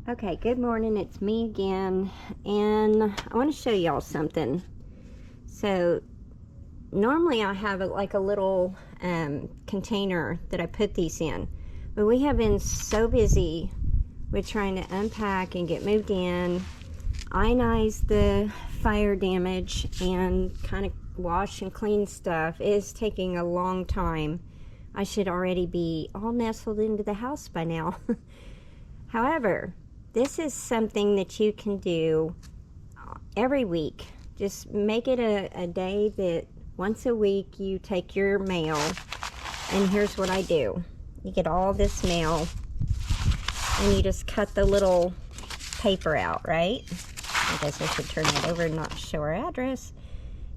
Okay, good morning, it's me again, and I want to show y'all something. So normally I have like a little container that I put these in, but we have been so busy with trying to unpack and get moved in, ionize the fire damage, and kind of wash and clean stuff. It is taking a long time. I should already be all nestled into the house by now. However, this is something that you can do every week. Just make it a day that once a week you take your mail, and here's what I do. You get all this mail and you just cut the little paper out, right? I guess I should turn it over and not show our address.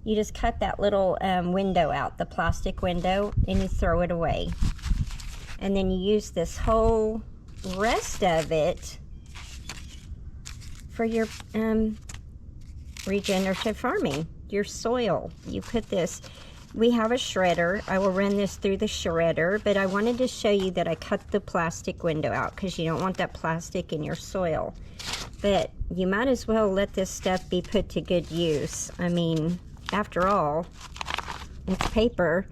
You just cut that little window out, the plastic window, and you throw it away. And then you use this whole rest of it for your regenerative farming, your soil. You put this, we have a shredder. I will run this through the shredder, but I wanted to show you that I cut the plastic window out because you don't want that plastic in your soil. But you might as well let this stuff be put to good use. I mean, after all, it's paper,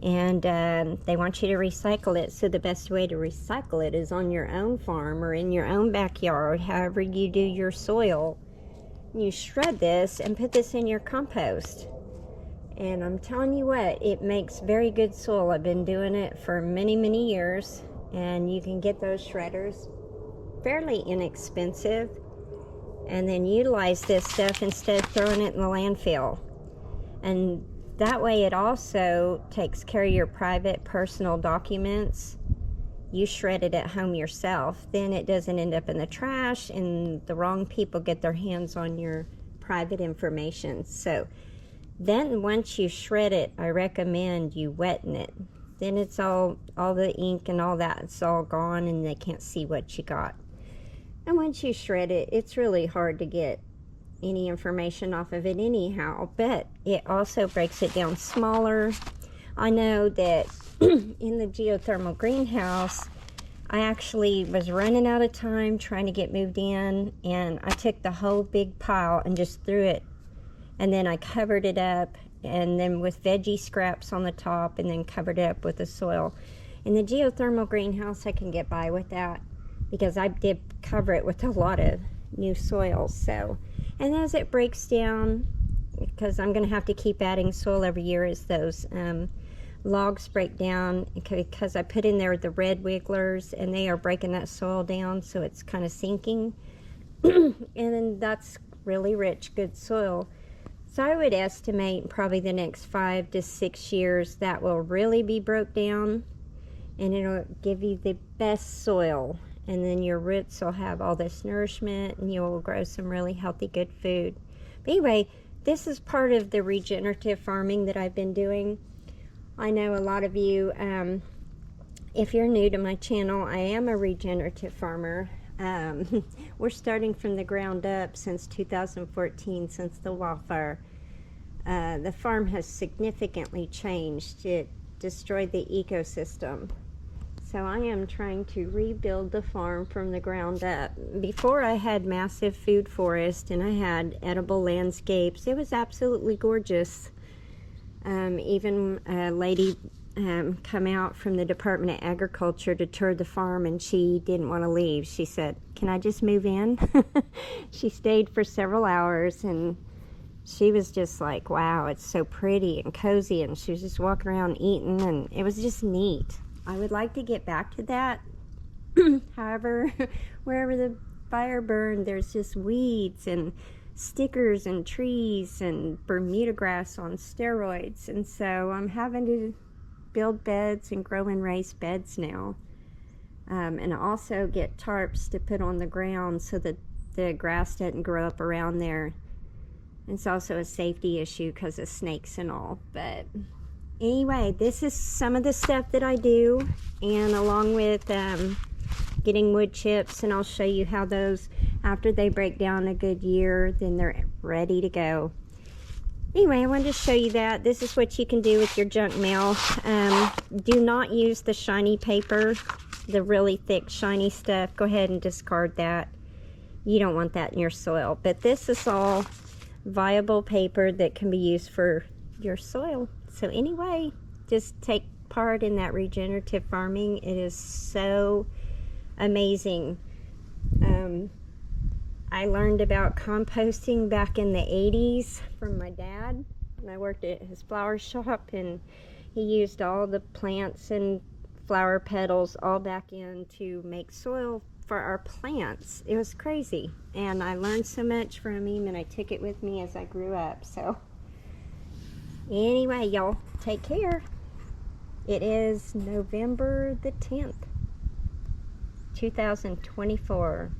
and they want you to recycle it. So the best way to recycle it is on your own farm or in your own backyard, however you do your soil. You shred this and put this in your compost, and I'm telling you what, it makes very good soil. I've been doing it for many years, and you can get those shredders fairly inexpensive, and then utilize this stuff instead of throwing it in the landfill. And that way it also takes care of your private personal documents. You shred it at home yourself, then it doesn't end up in the trash and the wrong people get their hands on your private information. So then once you shred it, I recommend you wetting it. Then it's all the ink and all that, it's all gone and they can't see what you got. And once you shred it, it's really hard to get any information off of it anyhow, but it also breaks it down smaller. I know that in the geothermal greenhouse, I actually was running out of time trying to get moved in, and I took the whole big pile and just threw it, and then I covered it up, and then with veggie scraps on the top, and then covered it up with the soil. In the geothermal greenhouse, I can get by with that because I did cover it with a lot of new soil. So, and as it breaks down, because I'm going to have to keep adding soil every year as those logs break down, because I put in there the red wigglers and they are breaking that soil down, so it's kind of sinking. And then that's really rich, good soil. So I would estimate probably the next 5 to 6 years that will really be broke down, and it'll give you the best soil. And then your roots will have all this nourishment, and you'll grow some really healthy, good food. But anyway, this is part of the regenerative farming that I've been doing. I know a lot of you, if you're new to my channel, I am a regenerative farmer. We're starting from the ground up since 2014, since the wildfire. The farm has significantly changed. It destroyed the ecosystem. So I am trying to rebuild the farm from the ground up. Before, I had massive food forest and I had edible landscapes. It was absolutely gorgeous. Even a lady come out from the Department of Agriculture to tour the farm, and she didn't want to leave. She said, "Can I just move in?" She stayed for several hours, and she was just like, wow, it's so pretty and cozy, and she was just walking around eating, and it was just neat. I would like to get back to that. However, wherever the fire burned, there's just weeds and stickers and trees and Bermuda grass on steroids, and so I'm having to build beds and grow and raise beds now, and also get tarps to put on the ground so that the grass doesn't grow up around there. It's also a safety issue because of snakes and all. But anyway, this is some of the stuff that I do, and along with getting wood chips, and I'll show you how those, after they break down a good year, then they're ready to go. Anyway, I wanted to show you that. This is what you can do with your junk mail. Do not use the shiny paper. the really thick, shiny stuff, go ahead and discard that. You don't want that in your soil. But this is all viable paper that can be used for your soil. So anyway, just take part in that regenerative farming. It is so amazing. I learned about composting back in the 80s from my dad. I worked at his flower shop, and he used all the plants and flower petals all back in to make soil for our plants. It was crazy, and I learned so much from him, and I took it with me as I grew up. So anyway, y'all, take care. It is November the 10th, 2024.